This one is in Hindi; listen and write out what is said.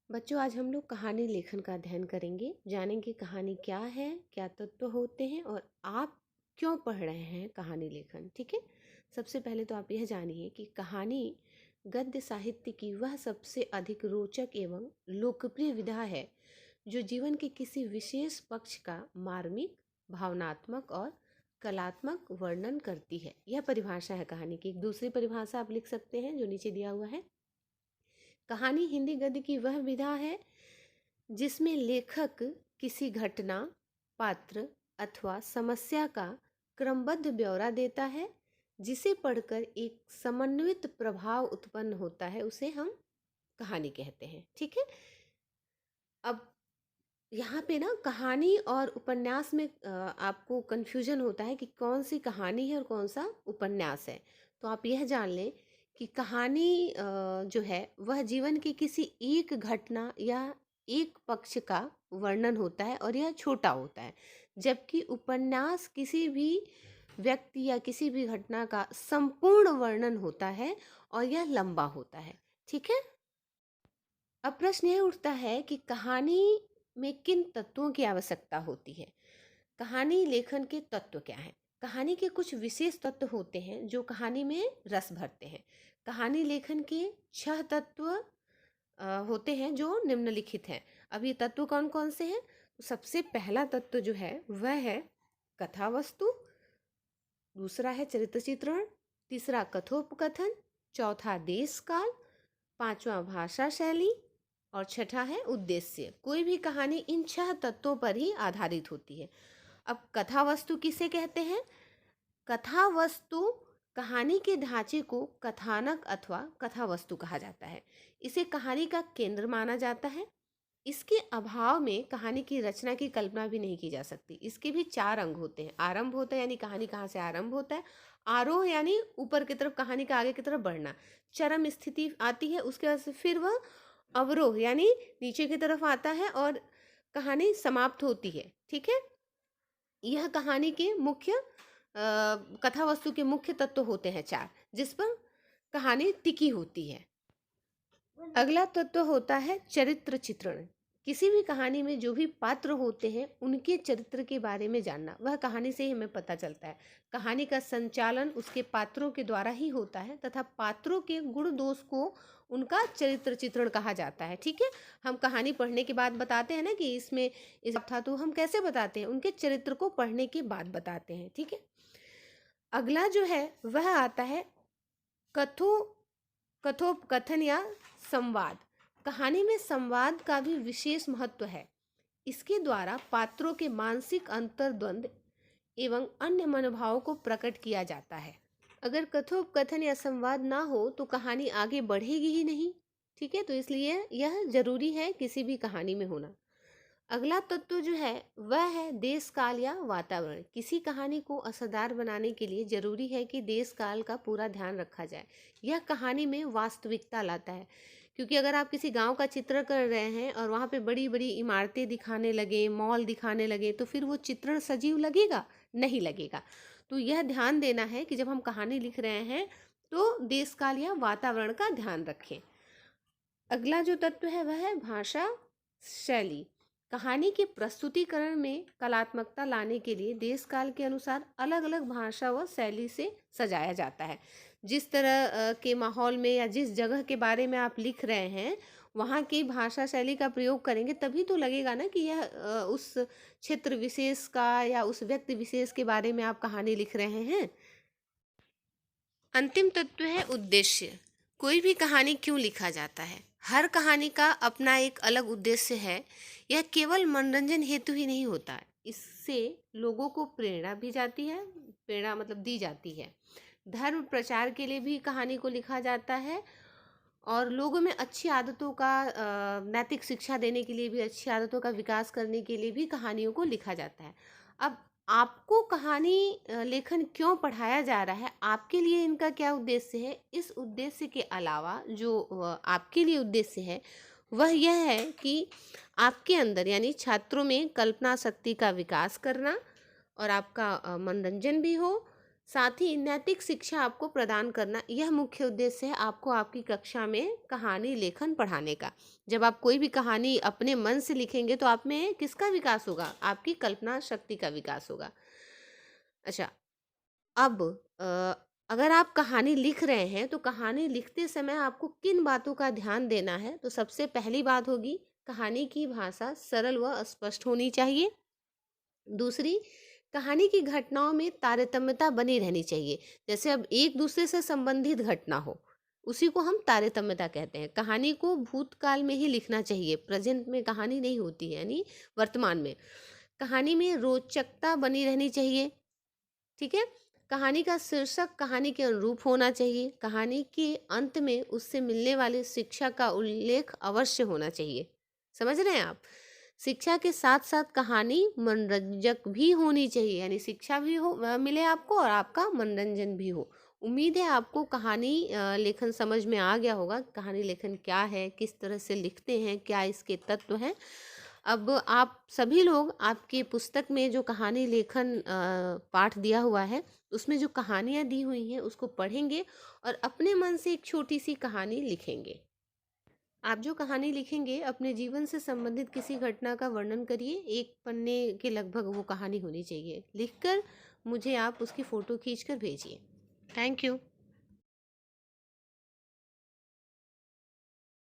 बच्चों, आज हम लोग कहानी लेखन का अध्ययन करेंगे। जानेंगे कहानी क्या है, क्या तत्व होते हैं और आप क्यों पढ़ रहे हैं कहानी लेखन। ठीक है। सबसे पहले तो आप यह जानिए कि कहानी गद्य साहित्य की वह सबसे अधिक रोचक एवं लोकप्रिय विधा है जो जीवन के किसी विशेष पक्ष का मार्मिक, भावनात्मक और कलात्मक वर्णन करती है। यह परिभाषा है कहानी की। एक दूसरी परिभाषा आप लिख सकते हैं जो नीचे दिया हुआ है। कहानी हिंदी गद्य की वह विधा है जिसमें लेखक किसी घटना, पात्र अथवा समस्या का क्रमबद्ध ब्यौरा देता है, जिसे पढ़कर एक समन्वित प्रभाव उत्पन्न होता है, उसे हम कहानी कहते हैं। ठीक है। अब यहाँ पे ना कहानी और उपन्यास में आपको कन्फ्यूजन होता है कि कौन सी कहानी है और कौन सा उपन्यास है। तो आप यह जान लें कि कहानी जो है वह जीवन की किसी एक घटना या एक पक्ष का वर्णन होता है और यह छोटा होता है, जबकि उपन्यास किसी भी व्यक्ति या किसी भी घटना का संपूर्ण वर्णन होता है और यह लंबा होता है। ठीक है। अब प्रश्न यह उठता है कि कहानी में किन तत्वों की आवश्यकता होती है। कहानी लेखन के तत्व क्या हैं? कहानी के कुछ विशेष तत्व होते हैं जो कहानी में रस भरते हैं। कहानी लेखन के 6 तत्व होते हैं जो निम्नलिखित हैं। अब ये तत्व कौन कौन से हैं? तो सबसे पहला तत्व जो है वह है कथा वस्तु, दूसरा है चरित्र चित्रण, तीसरा कथोपकथन, चौथा देश काल, पांचवा भाषा शैली और छठा है उद्देश्य। कोई भी कहानी इन 6 तत्वों पर ही आधारित होती है। अब कथा वस्तु किसे कहते हैं? कथा वस्तु कहानी के ढांचे को कथानक अथवा कथा वस्तु कहा जाता है। इसे कहानी का केंद्र माना जाता है। इसके अभाव में कहानी की रचना की कल्पना भी नहीं की जा सकती। इसके भी 4 अंग होते हैं। आरंभ होता है यानी कहानी कहाँ से आरंभ होता है। आरोह यानी ऊपर की तरफ, कहानी का आगे की तरफ बढ़ना। चरम स्थिति आती है, उसके बाद से फिर वह अवरोह यानी नीचे की तरफ आता है और कहानी समाप्त होती है। ठीक है। यह कहानी के मुख्य कथा वस्तु के मुख्य तत्व होते हैं 4, जिस पर कहानी टिकी होती है। अगला तत्व होता है चरित्र चित्रण। किसी भी कहानी में जो भी पात्र होते हैं उनके चरित्र के बारे में जानना, वह कहानी से ही हमें पता चलता है। कहानी का संचालन उसके पात्रों के द्वारा ही होता है तथा पात्रों के गुण दोष को उनका चरित्र चित्रण कहा जाता है। ठीक है। हम कहानी पढ़ने के बाद बताते हैं ना कि इसमें इस था, तो हम कैसे बताते हैं? उनके चरित्र को पढ़ने के बाद बताते हैं। ठीक है। अगला जो है वह आता है कथोपकथन या संवाद। कहानी में संवाद का भी विशेष महत्व है। इसके द्वारा पात्रों के मानसिक अंतर्द्वंद एवं अन्य मनोभावों को प्रकट किया जाता है। अगर कथोपकथन या संवाद ना हो तो कहानी आगे बढ़ेगी ही नहीं। ठीक है। तो इसलिए यह जरूरी है किसी भी कहानी में होना। अगला तत्व जो है वह है देश काल या वातावरण। किसी कहानी को असरदार बनाने के लिए जरूरी है कि देश काल का पूरा ध्यान रखा जाए। यह कहानी में वास्तविकता लाता है, क्योंकि अगर आप किसी गांव का चित्र कर रहे हैं और वहाँ पे बड़ी बड़ी इमारतें दिखाने लगे, मॉल दिखाने लगे, तो फिर वो चित्रण सजीव लगेगा? नहीं लगेगा। तो यह ध्यान देना है कि जब हम कहानी लिख रहे हैं तो देश काल या वातावरण का ध्यान रखें। अगला जो तत्व है वह है भाषा शैली। कहानी के प्रस्तुतिकरण में कलात्मकता लाने के लिए देश काल के अनुसार अलग अलग भाषा व शैली से सजाया जाता है। जिस तरह के माहौल में या जिस जगह के बारे में आप लिख रहे हैं वहाँ की भाषा शैली का प्रयोग करेंगे तभी तो लगेगा ना कि यह उस क्षेत्र विशेष का या उस व्यक्ति विशेष के बारे में आप कहानी लिख रहे हैं। अंतिम तत्व है उद्देश्य। कोई भी कहानी क्यों लिखा जाता है? हर कहानी का अपना एक अलग उद्देश्य है। यह केवल मनोरंजन हेतु ही नहीं होता, इससे लोगों को प्रेरणा भी जाती है, प्रेरणा मतलब दी जाती है। धर्म प्रचार के लिए भी कहानी को लिखा जाता है और लोगों में अच्छी आदतों का नैतिक शिक्षा देने के लिए भी, अच्छी आदतों का विकास करने के लिए भी कहानियों को लिखा जाता है। अब आपको कहानी लेखन क्यों पढ़ाया जा रहा है, आपके लिए इनका क्या उद्देश्य है? इस उद्देश्य के अलावा जो आपके लिए उद्देश्य है वह यह है कि आपके अंदर यानी छात्रों में कल्पना शक्ति का विकास करना और आपका मनोरंजन भी हो, साथ ही नैतिक शिक्षा आपको प्रदान करना, यह मुख्य उद्देश्य है आपको आपकी कक्षा में कहानी लेखन पढ़ाने का। जब आप कोई भी कहानी अपने मन से लिखेंगे तो आप में किसका विकास होगा? आपकी कल्पना शक्ति का विकास होगा। अच्छा, अब अगर आप कहानी लिख रहे हैं तो कहानी लिखते समय आपको किन बातों का ध्यान देना है? तो सबसे पहली बात होगी, कहानी की भाषा सरल व स्पष्ट होनी चाहिए। दूसरी, कहानी की घटनाओं में तारतम्यता बनी रहनी चाहिए। जैसे अब एक दूसरे से संबंधित घटना हो, उसी को हम तारतम्यता कहते हैं। कहानी को भूतकाल में ही लिखना चाहिए, प्रेजेंट में कहानी नहीं होती है, यानी वर्तमान में। कहानी में रोचकता बनी रहनी चाहिए, ठीक है। कहानी का शीर्षक कहानी के अनुरूप होना चाहिए। कहानी के अंत में उससे मिलने वाली शिक्षा का उल्लेख अवश्य होना चाहिए। समझ रहे हैं आप? शिक्षा के साथ साथ कहानी मनोरंजक भी होनी चाहिए, यानी शिक्षा भी हो मिले आपको और आपका मनोरंजन भी हो। उम्मीद है आपको कहानी लेखन समझ में आ गया होगा। कहानी लेखन क्या है, किस तरह से लिखते हैं, क्या इसके तत्व हैं। अब आप सभी लोग आपकी पुस्तक में जो कहानी लेखन पाठ दिया हुआ है, उसमें जो कहानियाँ दी हुई हैं उसको पढ़ेंगे और अपने मन से एक छोटी सी कहानी लिखेंगे। आप जो कहानी लिखेंगे अपने जीवन से संबंधित किसी घटना का वर्णन करिए। 1 पन्ने के लगभग वो कहानी होनी चाहिए। लिखकर मुझे आप उसकी फ़ोटो खींच कर भेजिए। Thank you.